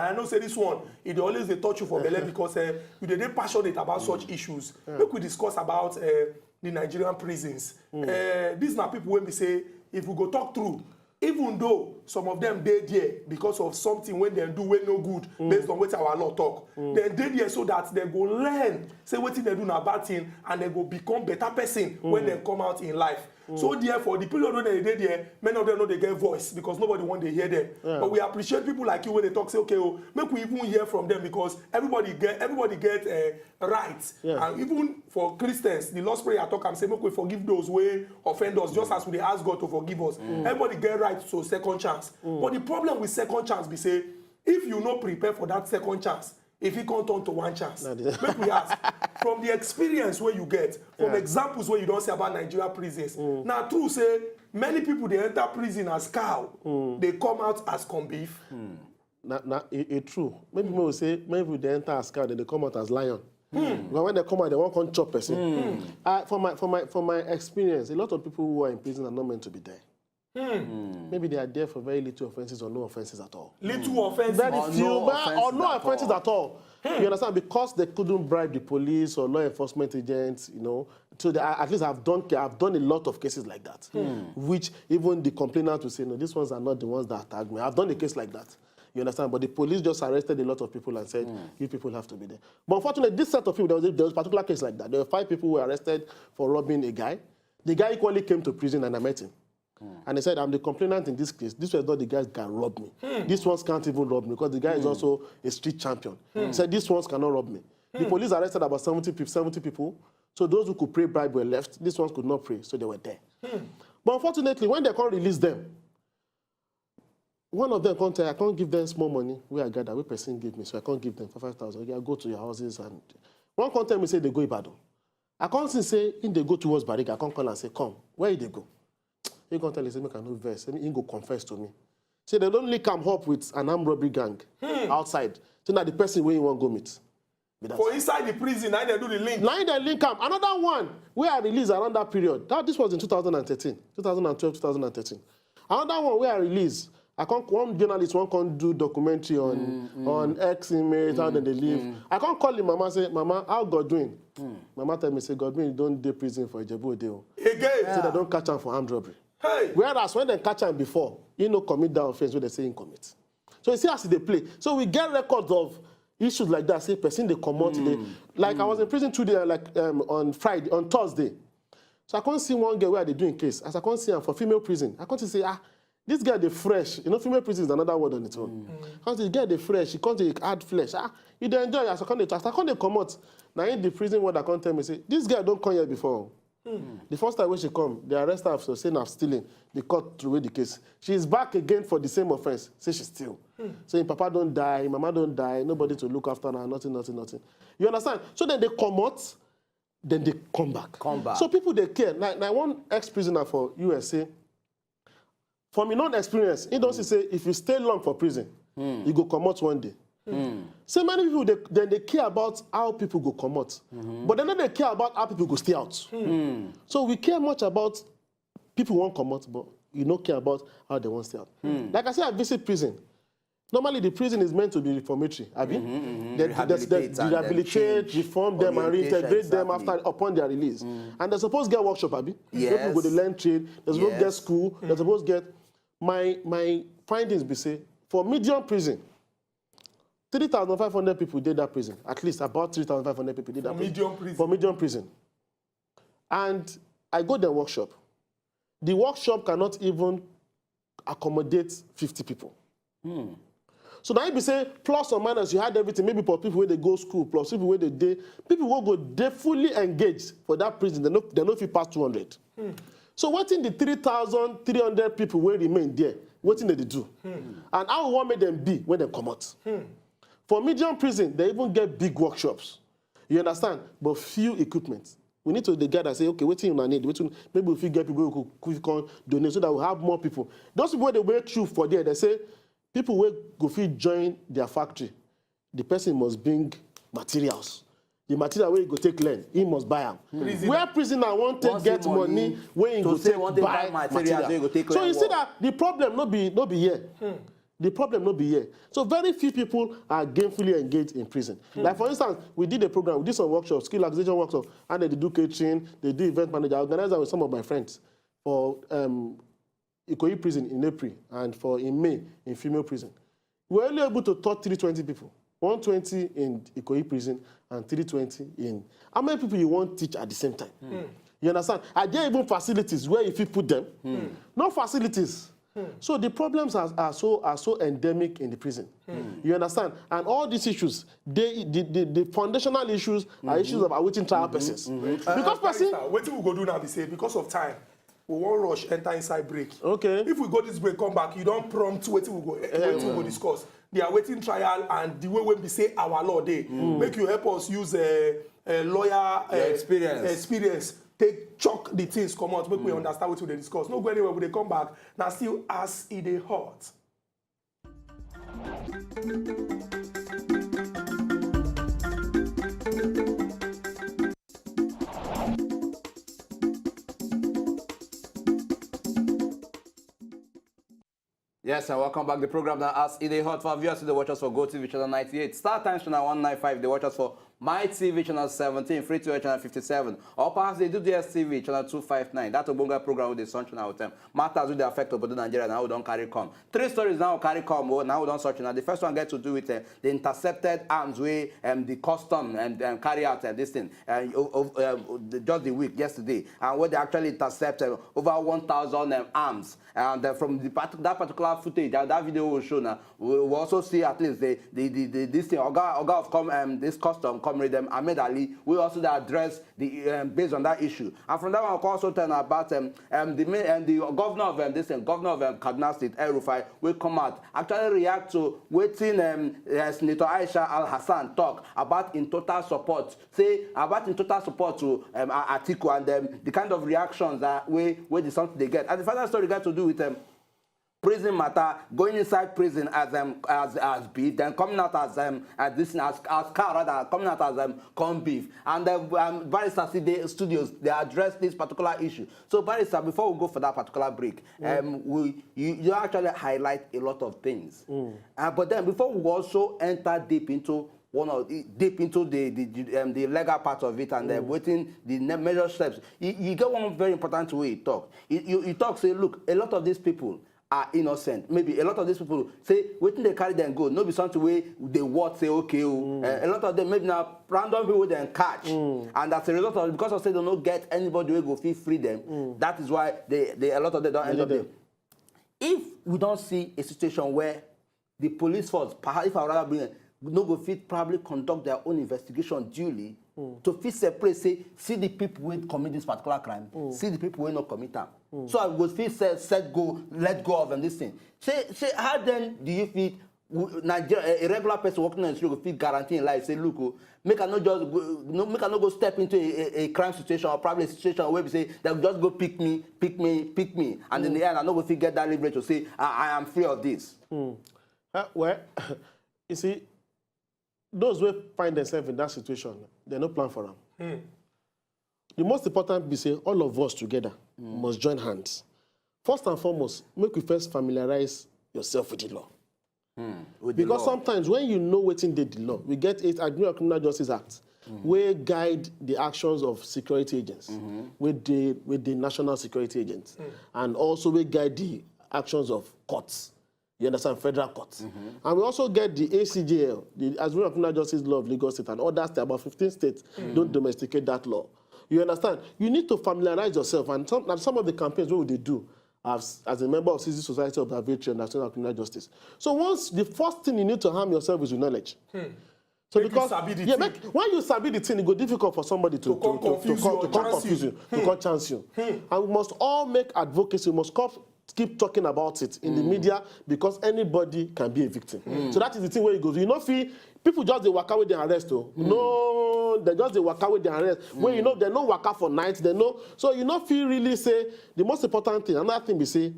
I know say this one, it always they touch you for belly because you dey passionate about such issues. Make we discuss about the Nigerian prisons. These are people when we say, if we go talk through, even though some of them dey there because of something when they do wey no good based on what our law talk, they dey there so that they go learn, say wetin they do na bad thing, and they go become better person when they come out in life. So therefore, the period when they dey there, many of them know they get voice because nobody want to hear them. But we appreciate people like you when they talk, say, okay, oh, make we even hear from them because everybody get rights. And even for Christians, the Lord's Prayer talk and say, make we forgive those who offend us, just as we ask God to forgive us. Everybody get right to second chance. But the problem with second chance be say, if you not prepare for that second chance, if it can't turn to one chance, make we ask, from the experience where you get, from examples where you don't say about Nigeria prisons, now true say, many people, they enter prison as cow, they come out as corn beef. It's true. Maybe we will say, maybe they enter as cow, then they come out as lion. But when they come out, they won't come chop person. From my experience, a lot of people who are in prison are not meant to be there. Maybe they are there for very little offenses or no offenses at all. Little offenses? Very few, or no offenses at all. You understand? Because they couldn't bribe the police or law enforcement agents, you know. So they, at least I've done a lot of cases like that, which even the complainant will say, no, these ones are not the ones that attacked me. I've done a case like that. You understand? But the police just arrested a lot of people and said, you people have to be there. But unfortunately, this set of people, there was a particular case like that. There were 5 people who were arrested for robbing a guy. The guy equally came to prison and I met him. And they said, I'm the complainant in this case. This was not the guys that can rob me. These ones can't even rob me because the guy is also a street champion. He said, these ones cannot rob me. The police arrested about 70 people. So those who could pray bribe were left. These ones could not pray, so they were there. But unfortunately, when they can't release them, one of them can't tell, I can't give them small money where I gather, where person give me, so I can't give them for 5,000. Okay, I go to your houses and one can't tell me say they go Ibadan. I can't say in they go towards Bariga, I can't call and say, come, where they go? He can't tell me, say, make a no verse. He go confess to me. Say they don't link him up with an armed robbery gang outside. So now the person where you want to go meet. For inside the prison, now they do the link. Now they link up. Another one where I released around that period. This was in 2013, 2012, 2013. Another one where I released. One journalist can't do documentary on ex-inmates, how they live. I can't call him, Mama, say, Mama, how God doing? Mama tell me, say, God doing, don't do prison for Ijebu Ode. Again? So they don't catch him for armed robbery. Hey. Whereas when they catch him before, you know, commit that offense where they say he commit. So you see as they play. So we get records of issues like that. Say, person they come out today. Like I was in prison 2 days, like on Thursday. So I can't see one girl where they doing case. As I can't see her for female prison, I can't say, this guy they fresh. You know, female prison is another word on its own. Can't say, get the fresh. He can't take add flesh. You don't enjoy. As I can't come out. Now in the prison word I can't tell me say, this guy don't come here before. The first time when she come, they arrest her for saying of stealing. The court threw away the case. She is back again for the same offense. Say she steal. Saying Papa don't die, Mama don't die, nobody to look after her, nothing. You understand? So then they come out, then they come back. So people they care. Like one ex-prisoner for USA, from a non-experience, he don't say if you stay long for prison, you go come out one day. So many people they care about how people go come out, but then they care about how people go stay out. So we care much about people won't come out, but you don't care about how they won't stay out. Like I said, I visit prison. Normally, the prison is meant to be reformatory. They rehabilitate, reform them, and reintegrate them upon their release. And they're supposed to get workshop, Abi. People go to learn trade. They're supposed to get school. They're supposed to get. My findings be say for medium prison. 3,500 people did that prison. At least about 3,500 people did that prison. For medium prison. And I go to the workshop. The workshop cannot even accommodate 50 people. So now if you say plus or minus, you had everything, maybe for people where they go school, plus people where people will go, they fully engaged for that prison, they don't feel past 200. So what in the 3,300 people will remain there? What in they do? And how we want make them be when they come out? For medium prison, they even get big workshops. You understand? But few equipment. We need to the guy that say, okay, what thing you need? Maybe if we get people who can donate so that we have more people. Those people they wait through for there, they say, people will go fit join their factory. The person must bring materials. The material where you go take learn, he must buy them. Where prisoner want to get money, where you go take buy material. So you see that the problem not be here. the problem not be here. So very few people are gainfully engaged in prison. Like for instance, we did a program, we did some workshops, skill acquisition workshops, and they do catering, they do event manager. I organized that with some of my friends for Ikoyi prison in April and in May in female prison. We were only able to touch 320 people. 120 in Ikoyi prison and 320 in... How many people you want to teach at the same time? You understand? Are there even facilities where if you put them? No facilities. So the problems are so endemic in the prison. You understand? And all these issues, the foundational issues are issues of awaiting trial persons. Because person... What we go do now, we say, because of time, we won't rush, enter inside break. Okay. If we go this break, come back, you don't prompt what we go discuss. They are waiting trial and the way when we say our law day, make you help us use a lawyer experience. Take chalk the things come out, make we understand what they discuss. No go anywhere when they come back. Now still as it is hot. Yes, and welcome back. The program that asks It Hot for viewers to the watchers for GoTV channel 98, Star Times channel 195, the watchers for My TV channel 17, Free TV channel 57, or perhaps they do DSTV channel 259. That's a bunga program with the sun channel with them. Matters with the effect of Nigeria now we don't carry come. 3 stories now carry come. Now we don't search now. The first one gets to do with the intercepted arms way the custom and carry out this thing just the week yesterday, and where they actually intercepted over 1,000 arms. And from that particular footage, that video will show now, we will also see at least this thing, Oga of this custom, Comrade Ahmed Ali, we also address the based on that issue. And from that one, we also tell about the governor of this thing, governor of Kaduna State, El Rufai, will come out, actually react to waiting Senator Aisha Al Hassan talk about in total support, to Atiku and the kind of reactions that where the something they get. And the final story got to do with prison matter, going inside prison as beef, then coming out as car rather, coming out as corned beef. And Barrister Studios, they address this particular issue. So Barrister, before we go for that particular break, you actually highlight a lot of things. But then before we also enter deep into the legal part of it and waiting the measure steps, you get one very important way you talk. You talk, say, look, a lot of these people are innocent. Maybe a lot of these people say, waiting they carry them go. No be something way they what say okay. A lot of them maybe now random people then catch, and as a result of because of say they don't get anybody who go feel free them. That is why a lot of them don't end up there. If we don't see a situation where the police force, perhaps if I rather bring it, no go fit probably conduct their own investigation duly to fit separate, say, see the people who commit this particular crime, see the people who not commit them. So I would feel let go of this thing. Say, how then do you feel Nigeria, a regular person working on the street will feel guaranteeing life? Say, look, make a not go step into a crime situation or probably a situation where we say they'll just go pick me, and in the end I not go feel get that leverage to say I am free of this. Well, you see, those who find themselves in that situation, they no plan for them. The most important be say all of us together must join hands. First and foremost, make you first familiarize yourself with the law. Because sometimes when you know what's in the law, we get it, Agreement Criminal Justice Act, where guide the actions of security agents, with the national security agents, and also we guide the actions of courts. You understand? Federal courts. And we also get the ACJL, the Agreement Criminal Justice Law of Lagos State, and others, about 15 states don't domesticate that law. You understand? You need to familiarize yourself, and some of the campaigns, what would they do? As a member of Civil Society Observatory and National Criminal Justice. So the first thing you need to harm yourself is with knowledge. So because when you sabi the thing, it go difficult for somebody to confuse you, to chance you. And we must all make advocacy. We must keep talking about it in the media, because anybody can be a victim. So that is the thing where it goes. You know, people just they waka with their arrest. No, they just they waka with their arrest. When you know they no waka for nights, they know. So you not feel really say the most important thing. Another thing we say,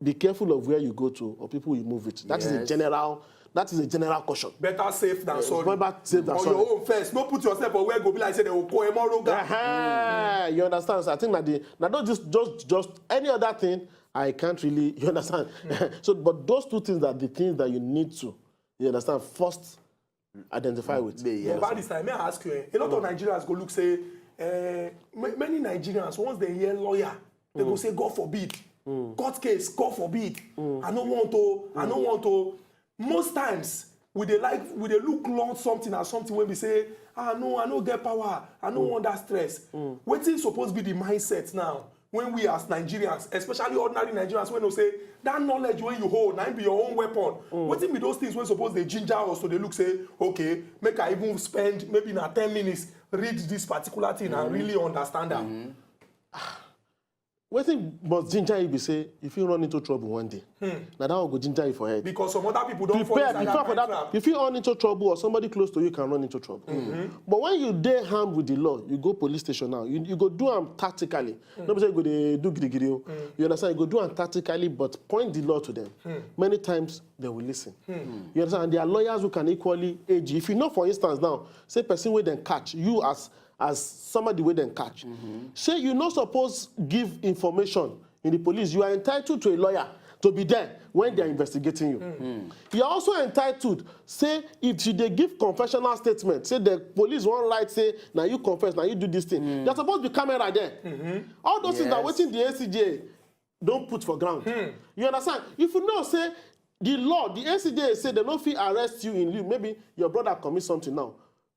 be careful of where you go to or people you move with. That is a general. That is a general caution. Better safe than sorry. Better safe than sorry. On your own first. Don't put yourself on where go be like say they will call You understand? So I think that not just any other thing. I can't really, you understand? So, but those two things are the things that you need to, you understand, first identify with. Yes. About this time, may I ask you, a lot of Nigerians go look say, many Nigerians, once they hear lawyer, they go say, God forbid, court case, God forbid, I don't want to. Most times, we they look long something as something when we say, no, I don't get power, I don't want that stress. What is supposed to be the mindset now? When we as Nigerians, especially ordinary Nigerians, when they say that knowledge when you hold, now be your own weapon. What be those things when suppose they ginger us, so they look say, okay, make I even spend maybe na 10 minutes read this particular thing and really understand them. What thing must ginger you be say if you run into trouble one day? Now that will go ginger you for head. Because some other people don't Prepare fall for that. trap. If you run into trouble or somebody close to you can run into trouble. But when you dey harmed with the law, you go police station now. You go do them tactically. Nobody say you go dey do giri. You understand? You go do them tactically, but point the law to them. Many times they will listen. You understand? And there are lawyers who can equally aid you. If you know, for instance, now say person wey dem catch you as somebody wey dem catch. Say you not supposed give information in the police. You are entitled to a lawyer to be there when they are investigating you. You are also entitled, say, if you they give confessional statement, say the police won't write, say, now you confess, now you do this thing. There's supposed to be camera there. All those things are waiting the NCJ don't put for ground. You understand? If you know, say, the law, the NCJ say they don't feel arrest you in lieu. Maybe your brother commits something now.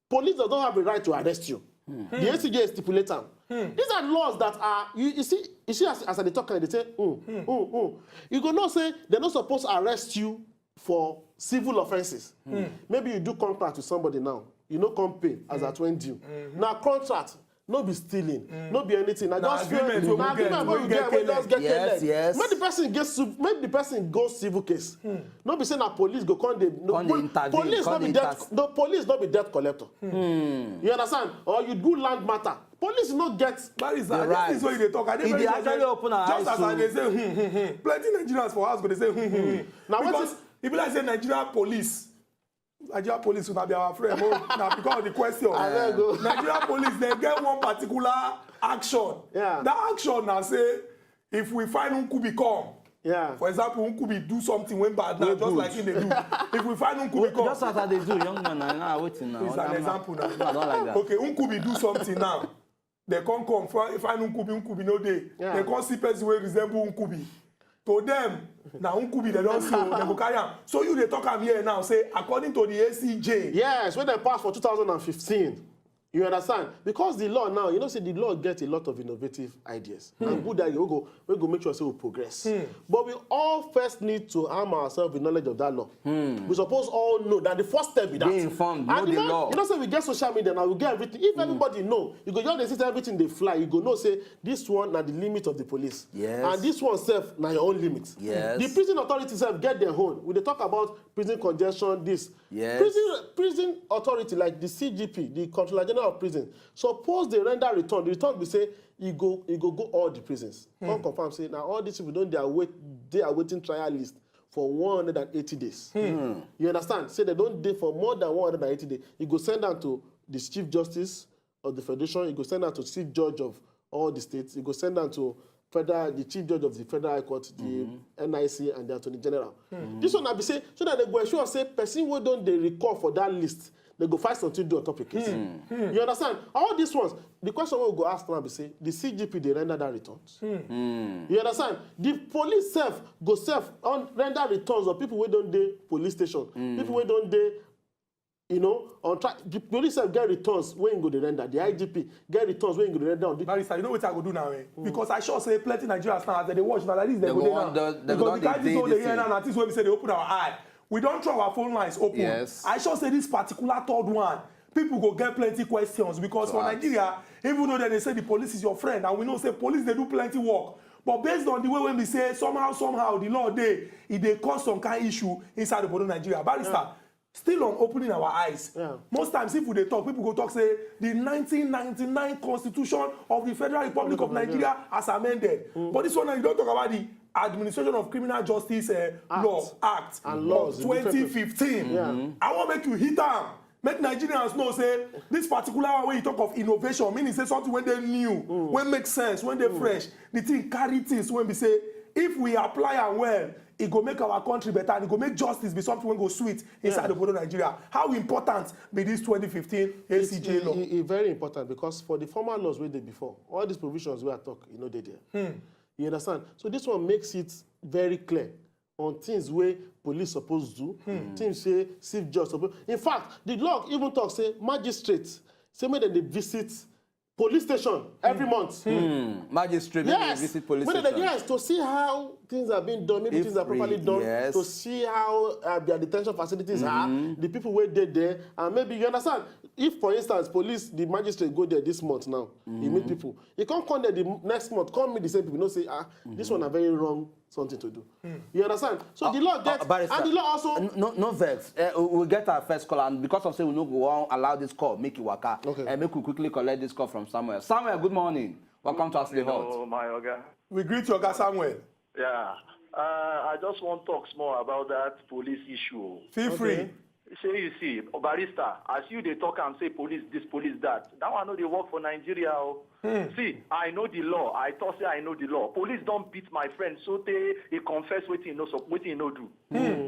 Police don't have a right to arrest you. The NCJ stipulates them. These are laws that are, you see as they talk, they say, You go not say they're not supposed to arrest you for civil offenses. Maybe you do contract with somebody now, you know, come pay as at when due. Now contract, no be stealing, no be anything. Now just agreement we just get Yes, yes. Make the person go civil case. No be saying that police go come police not be debt collector. You understand? Or you do land matter. Police not get. That is right. this is what they talk. I If they actually open our eyes just as they say, plenty Nigerians for us, but they say, Now because if like say Nigerian police will not be our friend. Now because of the question, Nigerian police they get one particular action. Yeah. That action now say if we find Nkubi come. Yeah. For example, Nkubi do something when bad now, just like him they do. If we find Nkubi come, Just as they do, young man, I'm waiting now. it's an example now. No, I don't like that. Okay, Nkubi do something now. They come find Nkubi no day. Yeah. They come see person wey resemble Nkubi. To them, now Nkubi they don't see, they go carry am. So you they talk am here now, say according to the ACJ. Yes, when they passed for 2015. You understand? Because the law now, you know, say the law gets a lot of innovative ideas. And good idea, we go make sure say we progress. But we all first need to arm ourselves with knowledge of that law. We suppose all know that the first step is that. Be informed, know and the law. You know, say we get social media now, we get everything. If everybody know, you go just see everything they fly, you go know, say, this one now the limit of the police. Yes. And this one self now your own limit. Yes. The prison authority self get their own. We they talk about prison congestion, this. Yes. Prison authority like the CGP, the Controller General of Prison, suppose they render return. The return we say you go all the prisons. Come confirm say now all these people they are waiting trial list for 180 days. You understand? Say they don't dey for more than 180 days. You go send them to the Chief Justice of the Federation. You go send them to Chief Judge of all the states. You go send them to the Chief Judge of the Federal High Court, the NIC, and the Attorney General. This one I be say so that they go ensure say person who don't they recall for that list, they go find something to do on top of case. You understand? All these ones, the question we go ask now be say the CGP they render that returns. You understand? The police self go on render returns of people who don't dey police station, people who don't dey. You know, the police have get returns when you go to render. The IGP get returns when you go to render. Barrister, you know what I go do now, Because I sure say plenty Nigerians now, as they watch now, like this, they go there now. Because the guys is all they hear now, and this when we say they open our eye. We don't throw our phone lines open. Yes. I sure say this particular third one, people go get plenty questions because for Nigeria, even though they say the police is your friend, and we know say police they do plenty work. But based on the way when we say somehow the law they cause some kind of issue inside the border of Nigeria. Barrister, still on opening our eyes. Most times if they talk, people go talk say the 1999 Constitution of the Federal Republic of Nigeria as amended. But this one now you don't talk about the Administration of Criminal Justice Law Act and laws of 2015. I want make you hit them. Make Nigerians know say this particular one when you talk of innovation, meaning say something when they new, when make sense, when they fresh, the thing carry things when we say if we apply am well, it go make our country better and it go make justice be something wey go sweet inside the border Nigeria. How important be this 2015 ACJ law? It's very important because for the former laws wey dey before, all these provisions wey I talk, you know, dey there. You understand? So this one makes it very clear on things where police supposed to do, things say chief judge supposed. In fact, the law even talks say magistrates say make dem dey visit police station every month. Magistrate visit police station. Yes, to see how things are being done, maybe things are properly done, to see how their detention facilities are, the people where they there, and maybe you understand. If, for instance, the magistrate go there this month now, he meet people. He can't come there the next month, come meet the same people, no say, this one are very wrong, something to do. You understand? So the law gets, and the law also... No vex. We'll get our first call, and because of say we no go allow this call, make it work out. Okay. And make we quickly collect this call from Samuel. Samuel, good morning. Welcome to Ask the Hot. Hello, my Oga. We greet you, Oga Samuel. Yeah. I just want to talk more about that police issue. Feel free. Say you see, barrister, as you they talk and say police this, police that. That one know they work for Nigeria. See, I know the law. I thought say I know the law. Police don't beat my friend, so they confess what you know, so what you know do.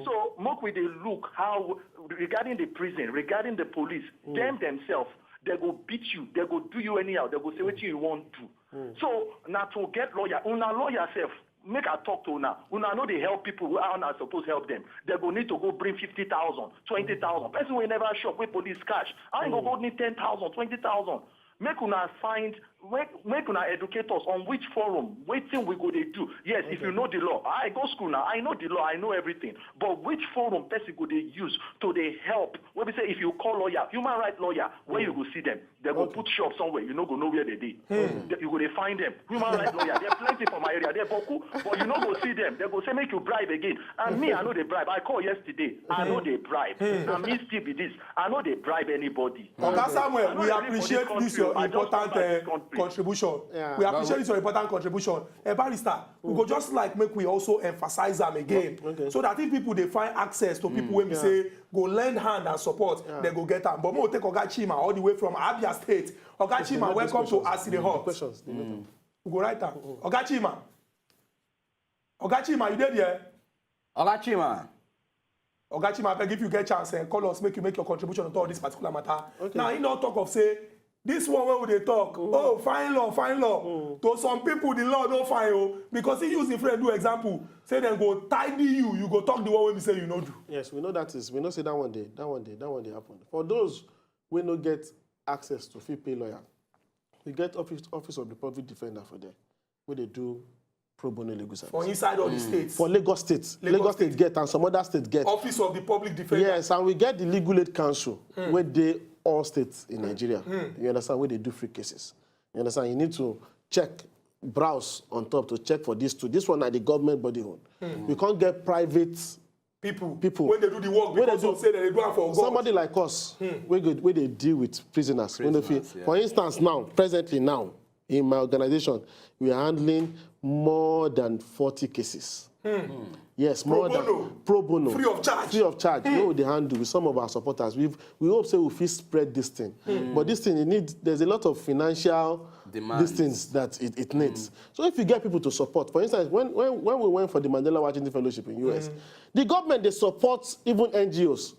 So, mock with they look how regarding the prison, regarding the police, them themselves, they go beat you, they go do you anyhow, they go say what you want to. So now to get lawyer, una lawyer self. Make a talk to una. Una know they help people who are not supposed to help them. They go need to go bring 50,000, 20,000. Person will never shop with police cash. I ain't go need 10,000, 20,000. Make una find, make una educate us on which forum, which thing we go they do. Yes, if you know the law. I go school now. I know the law. I know everything. But which forum person go they use to they help? When we say if you call lawyer, human rights lawyer, where you go see them? They go put shop somewhere. You know go know where they did. You go they find them. Human rights lawyer. There plenty for my area. They're boku, but you know go see them. They go say make you bribe again. And me, I know they bribe. I call yesterday. I know they bribe. And me still be this. I know they bribe anybody. Oga Samuel, we appreciate this your important contribution. Yeah. We appreciate this your important contribution. Barrister, we go just like make we also emphasize them again, so that if people they find access to people when we say go lend hand and support, they go get them. But we take Oga Chima all the way from Abia State. Oga Chima, welcome to Ask the Hot. Questions. We go right now. Oga Chima. Oga Chima, you there? Oga Chima. Oga Chima, I beg if you get chance and call us, make you make your contribution to all this particular matter. Now, you don't talk of say, this one where would they talk? Oh, fine law, fine law. To some people, the law don't fine, because he use the friend do example. Say then go tidy you go talk the one when we say you know do. Yes, we know that is. We know say that one day happen. For those who no get access to free pay lawyer, we get office of the public defender for them, where they do pro bono legal service. For inside all the states. For Lagos State. Lagos State get and some other states get. Office of the public defender. Yes, and we get the legal aid council, where they all states in Nigeria. You understand, where they do free cases. You understand, you need to check, browse on top to check for these two. This one are the government body own. We can't get private people when they do the work because they say that they do it for God. Somebody like us, where they deal with prisoners. For instance, now, presently now, in my organization, we are handling more than 40 cases. Yes, more than pro bono. Free of charge. Free of charge. We know they handle with some of our supporters. We hope say we feel spread this thing. But this thing, there's a lot of financial distance that it needs. So if you get people to support, for instance, when we went for the Mandela Washington Fellowship in US, the government, they support even NGOs.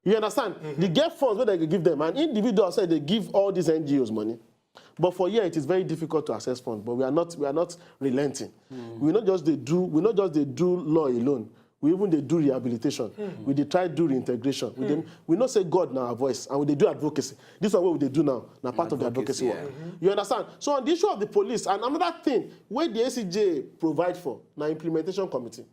You understand? They get funds where they can give them. And individuals say they give all these NGOs money. But for here, it is very difficult to access funds. But we are not relenting. We not just they do law alone. We even they do rehabilitation. We they try do reintegration. We not say God now our voice, and we they do advocacy. This is what we they do now. Now part of the advocacy work. You understand? So on the issue of the police, and another thing where the ACJ provide for now implementation committee.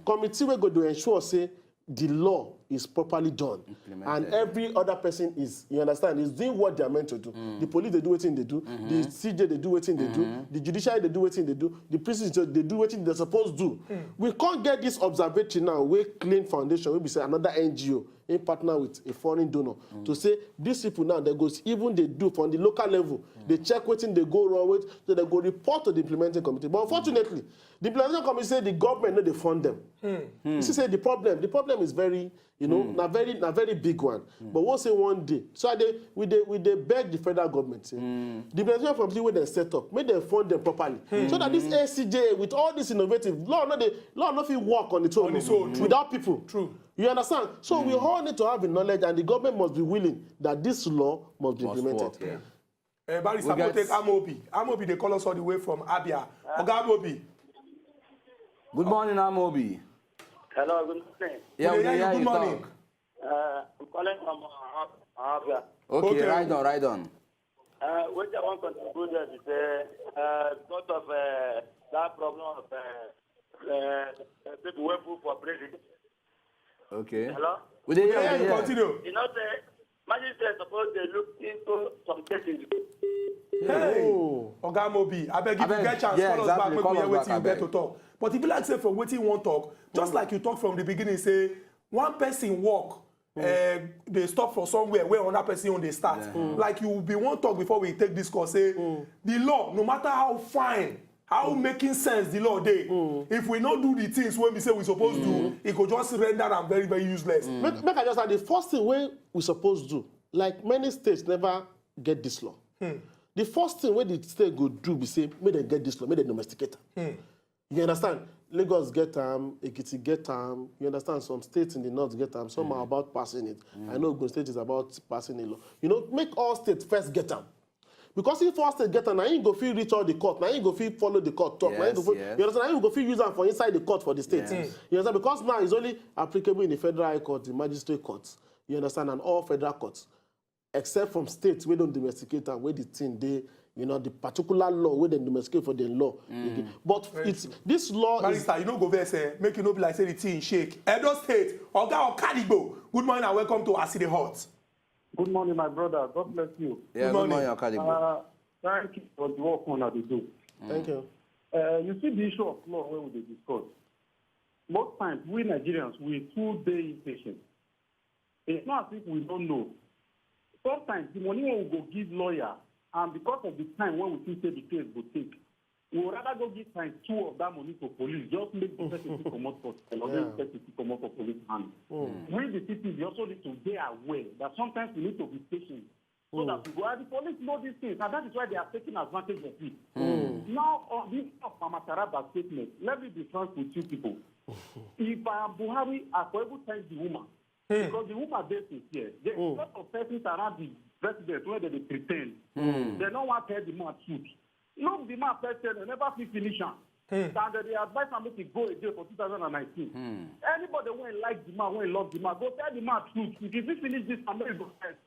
Committee will go to ensure say the law is properly done, and every other person is, you understand, is doing what they are meant to do. The police, they do what they do. The CJ, they do what they do. The judiciary, they do what they do. The prisons, they do what they're supposed to do. We can't get this observatory now where Clean Foundation will be say another NGO in partner with a foreign donor to say these people now, they go, even they do from the local level, they check what they go wrong with, so they go report to the implementing committee. But unfortunately, the implementation committee say the government no they fund them. You see, say the problem is very You know, na very big one. But we'll say one day. So we beg the federal government. The implementation committee where they set up, make them fund them properly. So that this ACJ with all this innovative law not fit work on its own without people. True. You understand? So we all need to have the knowledge, and the government must be willing that this law must be implemented. Work, Barrister, we'll take Amobi. Amobi, they call us all the way from Abia. Oga Amobi. Good morning, Amobi. Hello, good morning. Yeah, we hear good you morning. talk. I'm calling from Abia. Okay, Okay. ride on. What I want to contribute is because of that problem of people who vote for president. Okay. Hello? We dey Yeah, hear you you. continue. You know, the magistrate supposed to look into some cases. Hey, Oh. Oga Amobi, I beg if you Abeg, get chance, yeah, call us exactly, back, make call we hear us wetin back, you get abeg. to talk. But if you like say from wetin you wan talk, just like you talk from the beginning, say one person work, they stop for somewhere where another person on they start. Like you be one talk before we take this course, say the law, no matter how fine, how making sense the law dey, if we no do the things when we say we supposed to, it go just render am very very useless. Make I just add the first thing we supposed to do, like many states never get this law. The first thing the state go do be say, make them get this law, make them domesticate am. You understand? Lagos get them, Ekiti get them. You understand? Some states in the north get them. Some are about passing it. I know Ogun State is about passing the law. You know, make all states first get them. Because if all states get them, now you go feel reach all the court. Now you go feel follow the court talk. Now you go Yes, you understand? Now you go feel use them for inside the court for the states. You understand? Because now it's only applicable in the federal high court, the magistrate courts. You understand? And all federal courts. Except from states where don't domesticate and where the thing they, you know, the particular law where they domesticate for the law. But it's this law Barrister, you no go vex, make you no be like say the thing shake. Edo State, Oga Okaligbo. Good morning and welcome to Aside Hot. Good morning, my brother. God bless you. Yeah, good morning, Okaligbo. Thank you for the work on that you do. Thank you. You see the issue of law where we discuss. Most times, we Nigerians, we too day impatient. It's not as if we don't know. Sometimes the money we go give lawyer, and because of the time when we think the case will take, we would rather go give time 2 of that money to police, just make the person come out for come out for police hand. We the citizens, we also need to be aware that sometimes we need to be patient so that we go, the police know these things, and that is why they are taking advantage of it. Now, on this of Mama Taraba statement, let me be frank with you people. If I am Buhari, I will able thank the woman. Because the woman based is here. There are a lot of persons around the president where they pretend. They don't want to tell the man truth. No, the man person, they never finish him. And they advise him to go again for 2019. Anybody who like the man, who love the man, go tell the man truth. If you finish this, I'm going to go first.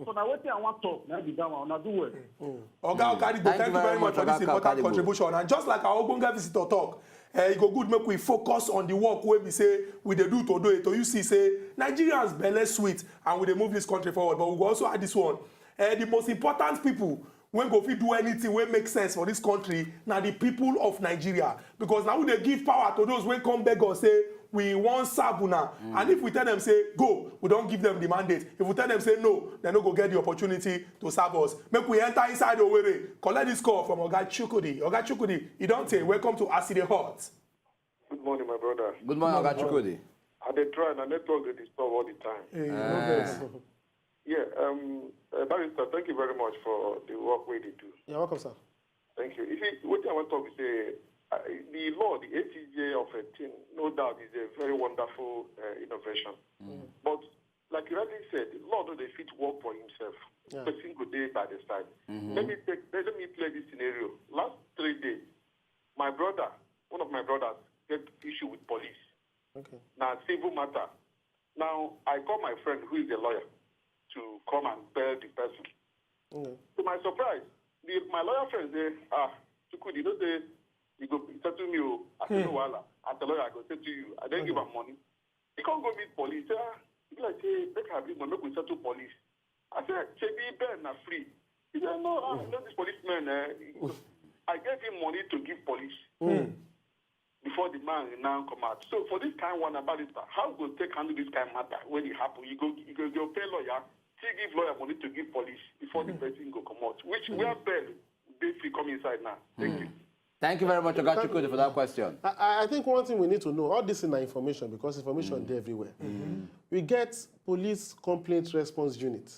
So now what I want to talk, now be done, I'll do well. Oga Okaligbo, thank you very much for this important contribution. And just like our Ogbonge visitor talk, e go good make we focus on the work wey we say we dey do to you see say Nigerians belle sweet and we dey move this country forward, but we go also add this one. The most important people wey go fit do anything wey make sense for this country na the people of Nigeria, because na we dey give power to those wey come beg us say we wan serve una, and if we tell them say go, we don give them the mandate. If we tell them say no, they no go get the opportunity to serve us. Make we enter inside Owerri, collect this call from Oga Chukwudi. Oga Chukwudi, you don say welcome to Aside Hot. Good morning, my brother. Good morning, Oga Chukwudi. I dey try and I network dey disturb all the time. Barrister, thank you very much for the work we dey do. You're welcome, sir. Thank you. You see, what I want to talk is the law, the ATJ of a thing, no doubt is a very wonderful innovation. But like you rightly said, the law no dey fit work for himself. Person go dey by the side. Let me play this scenario. Last 3 days, my brother, one of my brothers, get issue with police. Okay. Now, civil matter. Now, I call my friend who is a lawyer to come and bail the person. To my surprise, my lawyer friend say, Chukwudi, you know, you go settle me. I say, no, as a lawyer, I go settle you. I then give him money. He can't go meet police. He be like, hey, make I bring money, make we settle police. I said, Chebi, Ben, na free. He said, no, I know this policeman. I gave him money to give police. Before the man now come out. So for this kind one about it, how go take handle this kind of matter when it happen? You go pay lawyer, still give lawyer money to give police before the person go come out. Which we are bail, they free come inside now. Thank you. Thank you very much, Oga Chukwudi, for that question. I think one thing we need to know, all this is information, because information is everywhere. we get police complaint response unit.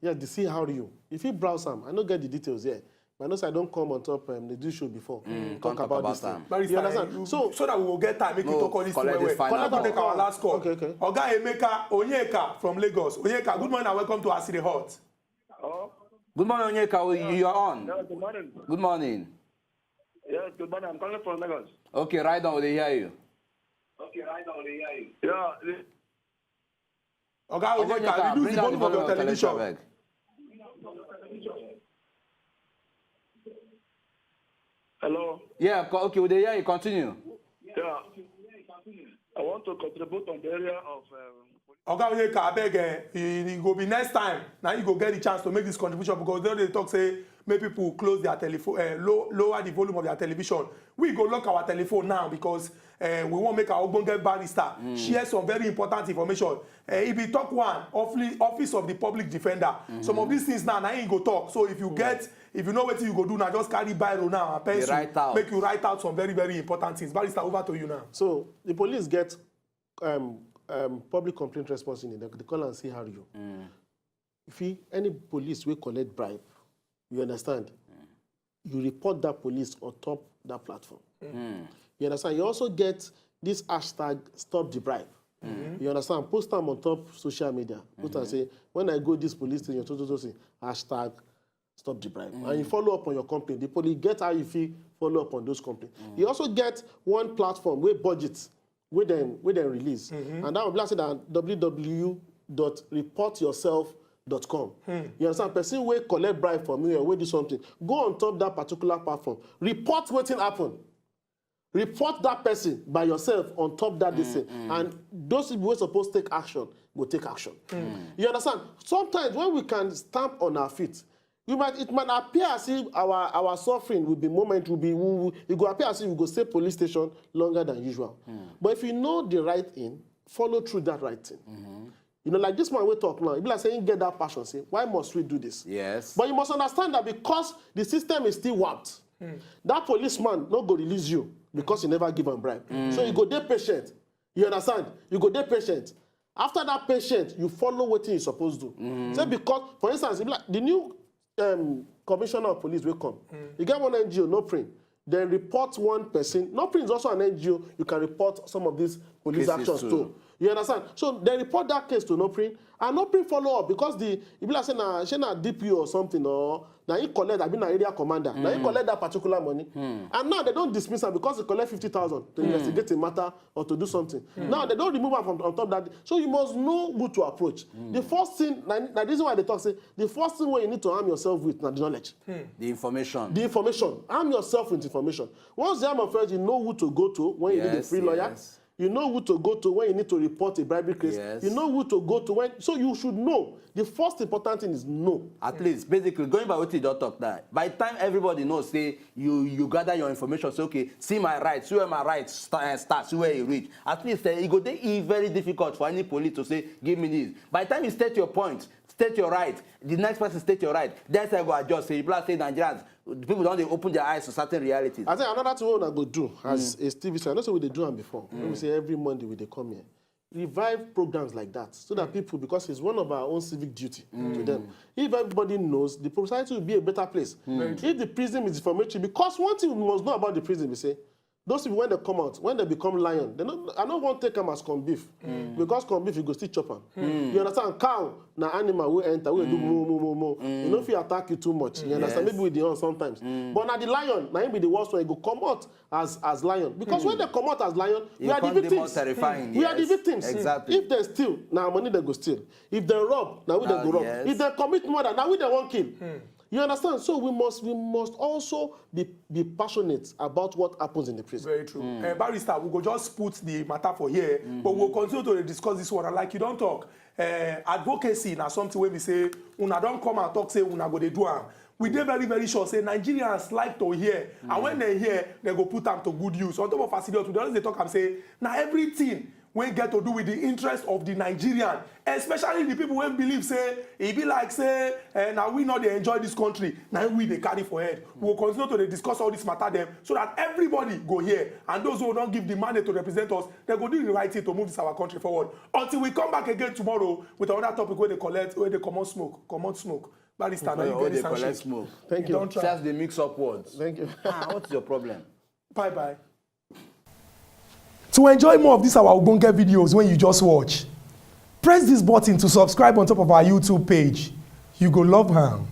Yeah, the CRU. If you browse them, I don't get the details here. But I know I don't come on top the do show before. Talk about this thing. Barrister, You understand? so that we will get time, make you talk all this collect thing. this final Collect take our last call. Okay. Oga Emeka Onyeka from Lagos. Onyeka, good morning and welcome to Aside Hot. Good morning, Onyeka. You are on. Yeah, good morning. Good morning. Yes, good morning. I'm calling from Lagos. Okay, right now, they hear you. Yeah. Oga Onyeka, reduce the volume of your television. beg. Hello. Yeah, okay, they hear you. Continue. Yeah. I want to contribute on the area of. Oga Onyeka, abeg, you go be next time. Now you go get the chance to make this contribution because they talk say make people close their telephone, lower the volume of their television. We go lock our telephone now because we want make our ogbonge barrister share some very important information. If we talk one, office of the public defender. Some of these things now you go talk. So if you know what you go do now, just carry biro now and pencil, make you write out some very, very important things. Barrister, over to you now. So the police get public complaint response unit. They call and CRU. If any police will collect bribe, you understand? You report that police on top that platform. You understand? You also get this hashtag stop the bribe. You understand? Post them on top social media. Put and say, when I go this police station, hashtag stop the bribe. And you follow up on your complaint. The police get how you feel, follow up on those complaints. You also get one platform where budgets, where them release. And that will be like www.reportyourself.com. You understand? Person will collect bribe from you or will do something. Go on top that particular platform. Report what happened. Report that person by yourself on top that thing. And those people who are supposed to take action will take action. You understand? Sometimes when we can stamp on our feet, it might appear as if our suffering will be it will appear as if we go stay police station longer than usual. But if you know the right thing, follow through that right thing. You know, like this man we talk now, it be like saying get that passion, say, why must we do this? Yes. But you must understand that because the system is still warped, that policeman not go release you because you never give him bribe. So you go there patient. You understand? You go there patient. After that patient, you follow what you're supposed to do. Say because, for instance, it be like the new commissioner of police will come. You get one NGO, no print. Then report one person. No print is also an NGO. You can report some of these police actions too. You understand? So they report that case to NOPRIN, and NOPRIN follow up because if you like say na DPO or something, or now you collect, I mean, an area commander, now you collect that particular money, and now they don't dismiss her because they collect 50,000 to investigate a matter or to do something. Now they don't remove her from on top of that. So you must know who to approach. The first thing, now this is why they talk say, the first thing where you need to arm yourself with now the knowledge, the information. The information. Arm yourself with information. Once you arm yourself, you know who to go to when you need a free lawyer. You know who to go to when you need to report a bribery case. You know who to go to when. So you should know. The first important thing is know. At least, basically, going by what you don't talk now. By the time everybody knows, say you gather your information. Say, okay, see my rights. See where my rights start. See where you reach. At least it go very difficult for any police to say, give me this. By the time you state your point, state your right. The next person state your right. That's how I go adjust. Say, people say Nigerians. People don't open their eyes to certain realities. I think another thing I go do as a TV show. I know so we dey do them before. We say every Monday we dey come here. Revive programs like that so that people, because it's one of our own civic duty to them. If everybody knows, the society will be a better place. If the prison is informative, because one thing we must know about the prison, we say, those people when they come out, when they become lion, I don't want to take them as corn beef. Because corn beef, you go still chop them. You understand? Cow, na animal will enter, will do moo. You know if you attack you too much. You understand? Maybe with the horn sometimes. But now the lion, now be the worst one, you go come out as lion. Because when they come out as lion, we are the victims. We are the victims. Exactly. If they steal, now money they go steal. If they rob, now we they go rob. If they commit murder, now we they won't kill. You understand? So we must also be passionate about what happens in the prison. Very true. Barrister, we go just put the matter for here, but we'll continue to discuss this one. And like you don't talk, advocacy na something where we say, una don't come and talk, say una go dey do am. We dey very, very sure, say Nigerians like to hear, and when they hear, they go put them to good use. On top of facility, they always talk and say, now everything wey get to do with the interest of the Nigerian, especially the people wey believe say e be like say na we no dey enjoy this country, na we dey carry for head. We will continue to dey discuss all this matter dem so that everybody go hear, and those who don give the mandate to represent us, dem go do the right thing to move this our country forward. Until we come back again tomorrow with another topic wey dey comot smoke. Barrister, now you get this handshake. Smoke. Thank you. Just they mix up words. Thank you. What's your problem? Bye. To enjoy more of these our ogbonge videos when you just watch, press this button to subscribe on top of our YouTube page. You go love am.